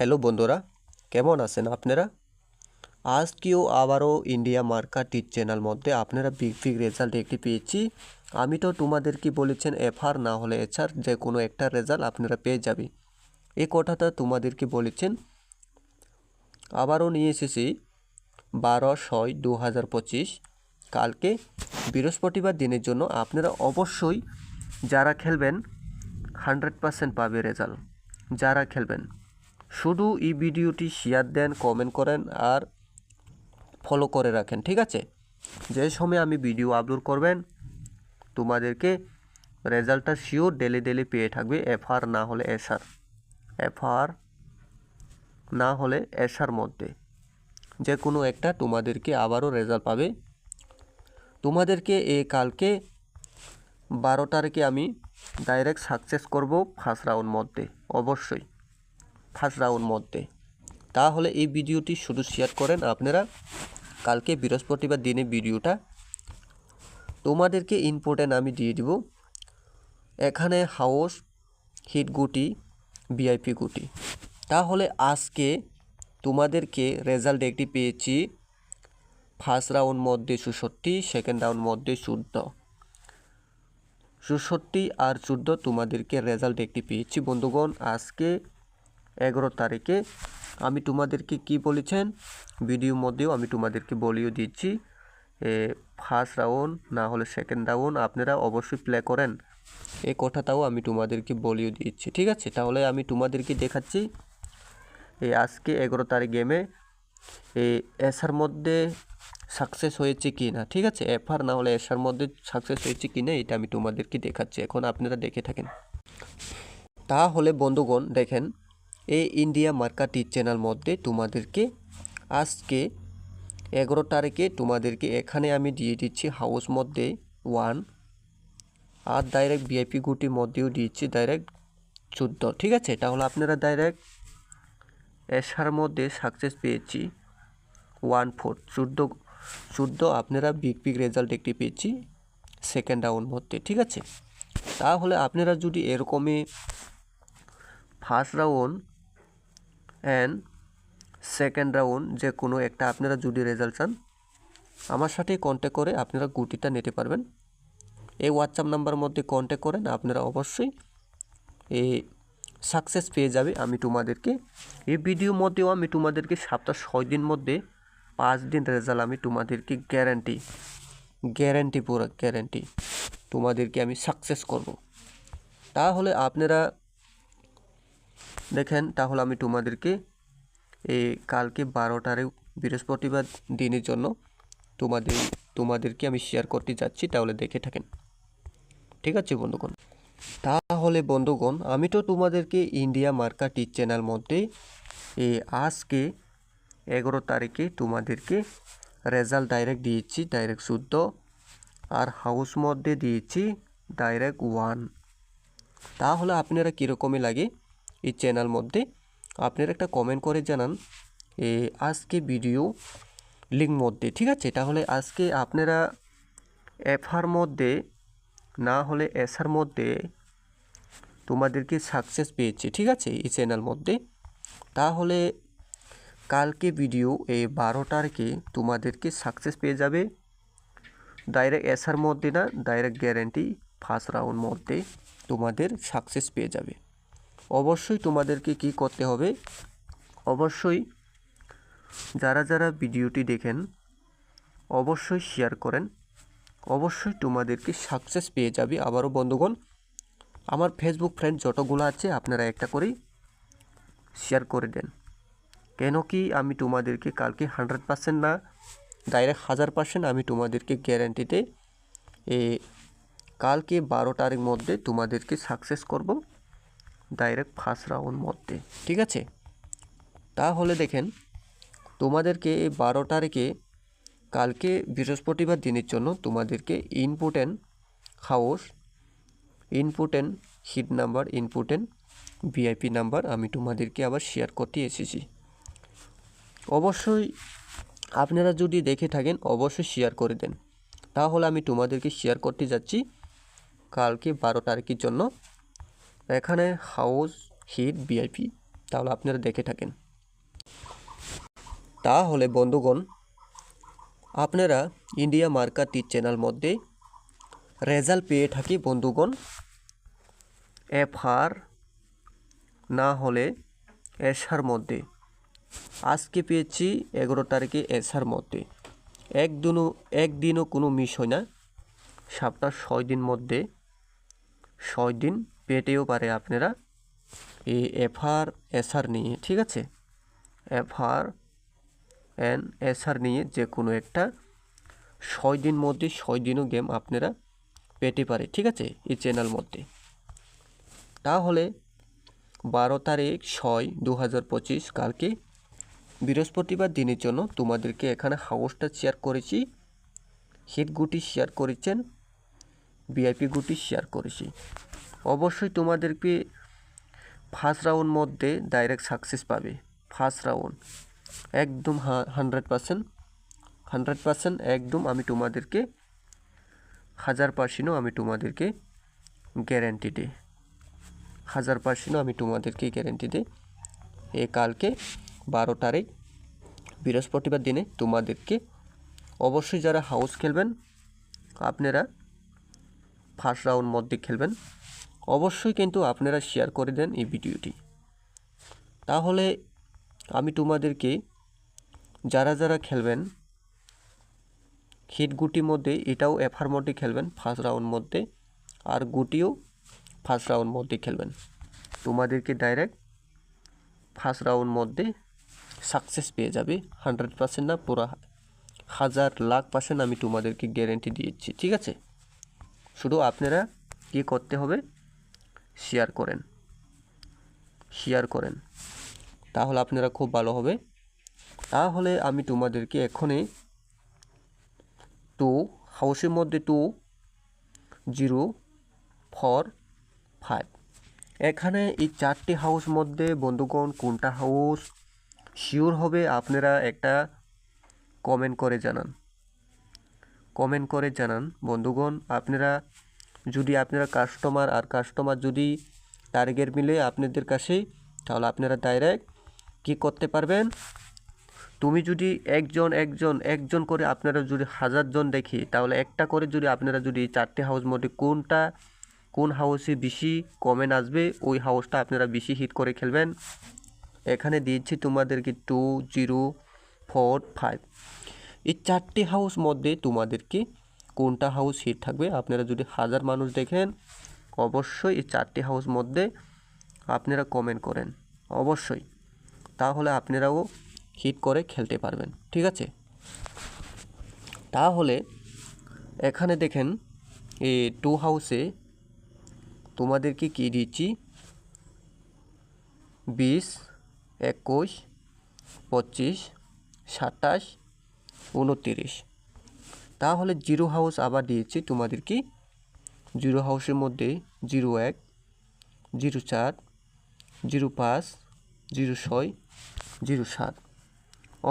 Hello বন্ধুরা, কেমন আছেন আপনারা? আজকেও আবারও ইন্ডিয়া মার্কা টিচ চ্যানেল মধ্যে আপনারা বিগ রেজাল্ট একটি পেয়েছি। আমি তো তোমাদেরকে বলেছেন এফআর না হলে এচআর যে কোনো একটা রেজাল্ট আপনারা পেয়ে যাবে, এই কথাটা তোমাদেরকে বলেছেন। আবারও নিয়ে এসেছি 12/6/2025 কালকে বৃহস্পতিবার দিনের জন্য। আপনারা অবশ্যই যারা খেলবেন 100% পাবে রেজাল্ট। যারা খেলবেন শুধু এই ভিডিওটি শেয়ার দেন, কমেন্ট করেন আর ফলো করে রাখেন, ঠিক আছে? যে সময় আমি ভিডিও আপলোড করবেন তোমাদেরকে রেজাল্টটা শিওর ডেলি পেয়ে থাকবে। এফআর না হলে এসআর, এফআর না হলে এসআর মধ্যে যে কোনো একটা তোমাদেরকে আবারও রেজাল্ট পাবে। তোমাদেরকে কালকে 12 তারিখে আমি ডাইরেক্ট সাকসেস করব ফার্স্ট রাউন্ড মধ্যে, অবশ্যই ফার্স্ট রাউন্ড মধ্যে। তাহলে এই ভিডিওটি শুধু শেয়ার করেন আপনারা। কালকে বৃহস্পতিবার দিনে ভিডিওটা তোমাদেরকে ইম্পর্টেন্ট আমি দিয়ে দিব। এখানে হাউস হিট গুটি, ভিআইপি গুটি। তাহলে আজকে তোমাদেরকে রেজাল্ট একটি পেয়েছি। ফার্স্ট রাউন্ড মধ্যে 64, সেকেন্ড রাউন্ড মধ্যে 14, 64 আর 14 তোমাদেরকে রেজাল্ট একটি পেয়েছি বন্ধুগণ। আজকে 11 তারিখে আমি তোমাদেরকে কি বলেছেন ভিডিওর মধ্যেও আমি তোমাদেরকে বলিয়ে দিচ্ছি, ফার্স্ট রাউন্ড না হলে সেকেন্ড রাউন্ড আপনারা অবশ্যই প্লে করেন, এই কথাটাও আমি তোমাদেরকে বলিয়ে দিচ্ছি, ঠিক আছে? তাহলে আমি তোমাদেরকে দেখাচ্ছি আজকে 11 তারিখ গেমে এসআর মধ্যে সাকসেস হয়েছে কি না, ঠিক আছে? এফআর না হলে এসআর মধ্যে সাকসেস হয়েছে কি না এটা আমি তোমাদেরকে দেখাচ্ছি। এখন আপনারা দেখে থাকেন। তাহলে বন্ধুগণ দেখেন, এই ইন্ডিয়া মার্কা টিচ চ্যানেল মধ্যে তোমাদেরকে আজকে 11 তারিখে তোমাদেরকে এখানে আমি দিয়ে দিচ্ছি হাউস মধ্যে 1 আর ডাইরেক্ট ভিআইপি গুটির মধ্যেও দিচ্ছি ডাইরেক্ট 14, ঠিক আছে? তাহলে আপনারা ডাইরেক্ট এসআর মধ্যে সাকসেস পেয়েছি 1/4, 14 আপনারা বিগ রেজাল্ট একটি পেয়েছি সেকেন্ড রাউন্ড মধ্যে, ঠিক আছে? তাহলে আপনারা যদি এরকমই first round and second round যে কোনো একটা আপনারা যদি রেজাল্ট চান আমার সাথে কন্ট্যাক্ট করে আপনারা গুটিটা নিতে পারবেন। এই হোয়াটসঅ্যাপ নাম্বার মধ্যে কন্ট্যাক্ট করেন, আপনারা অবশ্যই এই সাকসেস পেয়ে যাবে। আমি তোমাদেরকে এই ভিডিওর মধ্যেও আমি তোমাদেরকে সপ্তাহ 6 দিন মধ্যে 5 দিন রেজাল্ট আমি তোমাদেরকে গ্যারান্টি পুরো গ্যারান্টি তোমাদেরকে আমি সাকসেস করব। তাহলে আপনারা দেখেন, তাহলে আমি তোমাদেরকে এই কালকে 12 তারিখ বৃহস্পতিবার দিনের জন্য তোমাদেরকে আমি শেয়ার করতে যাচ্ছি, তাহলে দেখে থাকেন, ঠিক আছে বন্ধুগণ? তাহলে বন্ধুগণ আমি তো তোমাদেরকে ইন্ডিয়া মার্কা টিচ চ্যানেল মধ্যে আজকে 11 তারিখে তোমাদেরকে রেজাল্ট ডাইরেক্ট দিয়েছি ডাইরেক্ট 14 আর হাউস মধ্যে দিয়েছি ডাইরেক্ট 1। তাহলে আপনারা কীরকমই লাগে এই চ্যানেল মধ্যে আপনারা একটা কমেন্ট করে জানান আজকে ভিডিও লিঙ্ক মধ্যে, ঠিক আছে? তাহলে আজকে আপনারা এফআর মধ্যে না হলে এসআর মধ্যে তোমাদেরকে সাকসেস পেয়েছে, ঠিক আছে এই চ্যানেল মধ্যে। তাহলে কালকে ভিডিও 12 তারিখে তোমাদেরকে সাকসেস পেয়ে যাবে ডাইরেক্ট এসআর মধ্যে না, ডাইরেক্ট গ্যারান্টি ফার্স্ট রাউন্ড মধ্যে তোমাদের সাকসেস পেয়ে যাবে। অবশ্যই তোমাদেরকে কি করতে হবে, অবশ্যই যারা ভিডিওটি দেখেন অবশ্যই শেয়ার করেন, অবশ্যই তোমাদেরকে সাকসেস পেয়ে যাবে। আবারও বন্ধুগণ আমার ফেসবুক ফ্রেন্ড যতগুলো আছে আপনারা একটা করেই শেয়ার করে দেন, কেন কি আমি তোমাদেরকে কালকে 100% না ডাইরেক্ট 1000% আমি তোমাদেরকে গ্যারান্টিতে কালকে 12 তারিখ মধ্যে তোমাদেরকে সাকসেস করব ডাইরেক্ট ফার্স্ট রাউন্ড মধ্যে, ঠিক আছে? তাহলে দেখেন তোমাদেরকে এই 12 তারিখে কালকে বৃহস্পতিবার দিনের জন্য তোমাদেরকে important house, important hit number, important VIP number আমি তোমাদেরকে আবার শেয়ার করতে এসেছি। অবশ্যই আপনারা যদি দেখে থাকেন অবশ্যই শেয়ার করে দেন। তাহলে আমি তোমাদেরকে শেয়ার করতে যাচ্ছি কালকে 12 তারিখের জন্য এখানে হাউস হিট ভিআইপি তাহলে আপনারা দেখে থাকেন। তাহলে বন্ধুগণ, আপনারা ইন্ডিয়া মার্কেট চ্যানেল মধ্যে রেজাল্ট পেয়ে থাকি বন্ধুগণ, এফআর না হলে এসআর মধ্যে। আজকে পেয়েছি 11 তারিখে এসআর মধ্যে। একদিনও কোনো মিস হয় না, সপ্তাহ 6 দিন মধ্যে 6 দিন পেতেও পারে আপনারা এই এফআর এসআর নিয়ে। ঠিক আছে, এফআর এন এসআর নিয়ে যে কোনো একটা 6 দিন মধ্যে 6 দিনও গেম আপনারা পেতে পারে। ঠিক আছে, এই চ্যানেল মধ্যে। তাহলে 12 তারিখ 6/2025 কালকে বৃহস্পতিবার দিনের জন্য তোমাদেরকে এখানে হাউসটা শেয়ার করেছি, হিট গুটি শেয়ার করেছেন, ভিআইপি গুটি শেয়ার করেছি। অবশ্যই তোমাদেরকে ফার্স্ট রাউন্ড মধ্যে ডাইরেক্ট সাকসেস পাবে। ফার্স্ট রাউন্ড একদম 100% একদম আমি তোমাদেরকে 1000% আমি তোমাদেরকে গ্যারেন্টি দিই, 1000% আমি তোমাদেরকে গ্যারেন্টি দিই। এ কালকে 12 তারিখ বৃহস্পতিবার দিনে তোমাদেরকে অবশ্যই যারা হাউস খেলবেন আপনারা ফার্স্ট রাউন্ড মধ্যে খেলবেন। অবশ্যই কিন্তু আপনারা শেয়ার করে দেন এই ভিডিওটি। তাহলে আমি তোমাদেরকে যারা যারা খেলবেন হিট গুটির মধ্যে, এটাও এফআর মধ্যে খেলবেন ফার্স্ট রাউন্ড মধ্যে, আর গুটিও ফার্স্ট রাউন্ড মধ্যে খেলবেন, তোমাদেরকে ডাইরেক্ট ফার্স্ট রাউন্ড মধ্যে সাকসেস পেয়ে যাবে। 100% না, পুরো 1000,00,000% আমি তোমাদেরকে গ্যারেন্টি দিয়েছি। ঠিক আছে, শুধু আপনারা কী করতে হবে, শেয়ার করেন, তাহলে আপনারা খুব ভালো হবে। তাহলে আমি তোমাদেরকে এখনই হাউসের মধ্যে 2, 0, 4, 5 এখানে এই 4টি হাউস মধ্যে বন্ধুগণ কোনটা হাউস শিওর হবে আপনারা একটা কমেন্ট করে জানান বন্ধুগণ। আপনারা যদি আপনারা কাস্টমার যদি টার্গেট মিলে আপনাদের কাছে, তাহলে আপনারা ডাইরেক্ট কী করতে পারবেন, তুমি যদি একজন করে আপনারা যদি 1000 জন দেখি, তাহলে একটা করে যদি আপনারা যদি 4টে হাউস মধ্যে কোন হাউসে বেশি কমেন্ট আসবে ওই হাউসটা আপনারা বেশি হিট করে খেলবেন। এখানে দিয়েছি তোমাদেরকে 2, 0, 4, 5 এই 4টি হাউস মধ্যে তোমাদেরকে কোনটা হাউস হিট থাকবে। আপনারা যদি 1000 মানুষ দেখেন, অবশ্যই এই 4টি হাউস মধ্যে আপনারা কমেন্ট করেন অবশ্যই, তাহলে আপনারাও হিট করে খেলতে পারবেন। ঠিক আছে, তাহলে এখানে দেখেন এই 2 হাউসে তোমাদেরকে কি দিচ্ছি, 20, 21, 25, 27, 29। তাহলে 0 হাউস আবার দিয়েছি তোমাদেরকে, 0 হাউসের মধ্যে 01, 04, 05, 06, 07।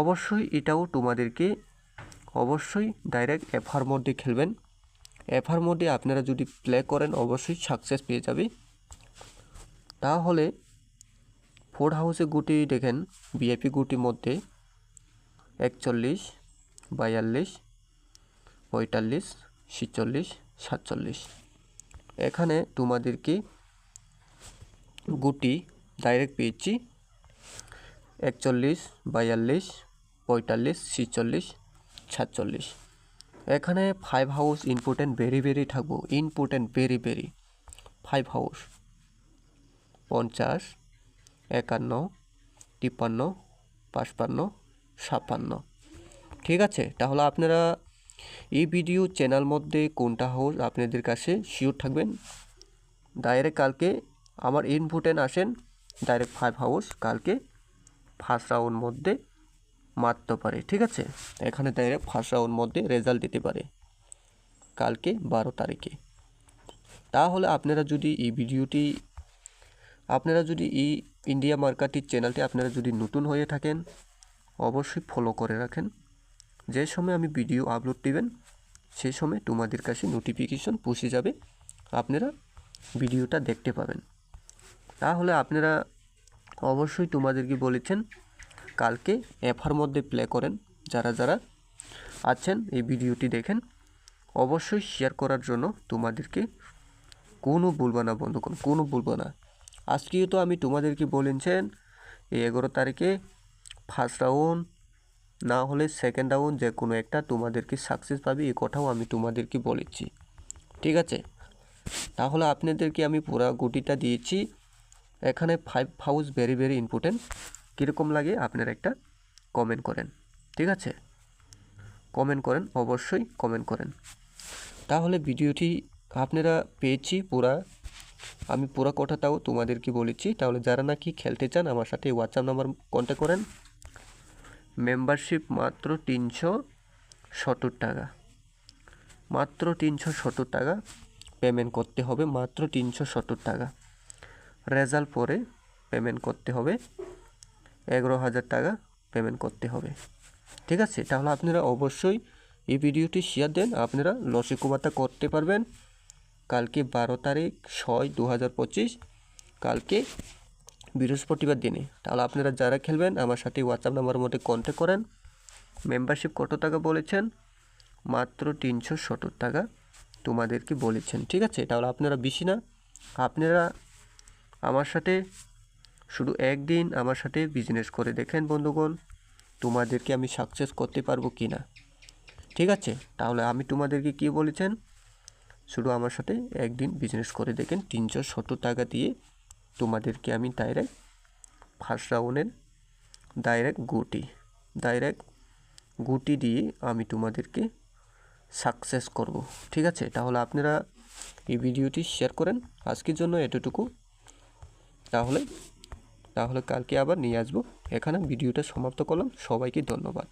অবশ্যই এটাও তোমাদেরকে অবশ্যই ডাইরেক্ট এফআর মধ্যে খেলবেন। এফআর মধ্যে আপনারা যদি প্লে করেন অবশ্যই সাকসেস পেয়ে যাবে। তাহলে 4 হাউসে গুটি দেখেন, ভিআইপি গুটির মধ্যে 41, 42, 45, 46, 47। এখানে তোমাদেরকে গুটি ডাইরেক্ট পেয়েছি 41, 42, 45, 46, 47। এখানে 5 হাউস ইম্পর্টেন্ট ভেরি থাকবো, ইম্পর্টেন্ট ভেরি 5 হাউস 50, 51, 53, 55, 56। ঠিক আছে, তাহলে আপনারা এই ভিডিও চ্যানেল মধ্যে কোনটা হাউস আপনাদের কাছে শিওর থাকবেন, ডাইরেক্ট কালকে আমার ইম্পর্টেন্ট আসেন ডাইরেক্ট 5 হাউস কালকে ফার্স্ট রাউন্ড মধ্যে মারতে পারে। ঠিক আছে, এখানে ডাইরেক্ট ফার্স্ট রাউন্ড মধ্যে রেজাল্ট দিতে পারে কালকে 12 তারিখে। তাহলে আপনারা যদি এই ভিডিওটি এই ইন্ডিয়া মার্কেট চ্যানেলটি আপনারা যদি নতুন হয়ে থাকেন অবশ্যই ফলো করে রাখেন। যে সময় আমি ভিডিও আপলোড দিবেন সেই সময় তোমাদের কাছে নোটিফিকেশন পৌঁছে যাবে, আপনারা ভিডিওটা দেখতে পাবেন। তাহলে আপনারা অবশ্যই তোমাদেরকে বলেছেন কালকে এফআর মধ্যে প্লে করেন। যারা যারা আছেন এই ভিডিওটি দেখেন, অবশ্যই শেয়ার করার জন্য তোমাদেরকে কোনো বলবো না বন্ধুগণ, কোনো বলবো না। আজকেও তো আমি তোমাদেরকে বলেছেন এই 11 তারিখে ফার্স্ট রাউন্ড না হলে সেকেন্ড রাউন্ড যে কোনো একটা তোমাদেরকে সাকসেস পাবে, এই কথাও আমি তোমাদেরকে বলেছি। ঠিক আছে, তাহলে আপনাদেরকে আমি পুরো গুটিটা দিয়েছি। এখানে 5 হাউস ভেরি ভেরি ইম্পর্টেন্ট। কীরকম লাগে আপনারা একটা কমেন্ট করেন। ঠিক আছে, কমেন্ট করেন, অবশ্যই কমেন্ট করেন। তাহলে ভিডিওটি আপনারা পেয়েছি পুরা, আমি পুরো কথাটাও তোমাদেরকে বলেছি। তাহলে যারা নাকি খেলতে চান আমার সাথে হোয়াটসঅ্যাপ নাম্বার কন্ট্যাক্ট করেন। মেম্বারশিপ মাত্র 370 টাকা, মাত্র 370 টাকা পেমেন্ট করতে হবে, মাত্র 370 টাকা। রেজাল্ট পরে পেমেন্ট করতে হবে 11,000 টাকা পেমেন্ট করতে হবে। ঠিক আছে, তাহলে আপনারা অবশ্যই এই ভিডিওটি শেয়ার দেন, আপনারা লসিকুমাতা করতে পারবেন। কালকে 12 তারিখ 6/2025, কালকে বৃহস্পতিবার দিনে। তাহলে আপনারা যারা খেলবেন আমার সাথে হোয়াটসঅ্যাপ নাম্বারের মধ্যে কন্ট্যাক্ট করেন। মেম্বারশিপ কত টাকা বলেছেন? মাত্র 370 টাকা তোমাদেরকে বলেছেন। ঠিক আছে, তাহলে আপনারা বেশি না, আপনারা আমার সাথে শুধু একদিন আমার সাথে বিজনেস করে দেখেন বন্ধুগণ, তোমাদেরকে আমি সাকসেস করতে পারবো কি না। ঠিক আছে, তাহলে আমি তোমাদেরকে কি বলেছেন, শুধু আমার সাথে একদিন বিজনেস করে দেখেন। 370 টাকা দিয়ে তোমাদেরকে আমি ডাইরেক্ট ফার্স্ট রাউন্ডের ডাইরেক্ট গুটি দিয়ে আমি তোমাদেরকে সাকসেস করব। ঠিক আছে, তাহলে আপনারা এই ভিডিওটি শেয়ার করেন। আজকের জন্য এতটুকু, তাহলে কালকে আবার নিয়ে আসবো। এখানে ভিডিওটা সমাপ্ত করলাম। সবাইকে ধন্যবাদ।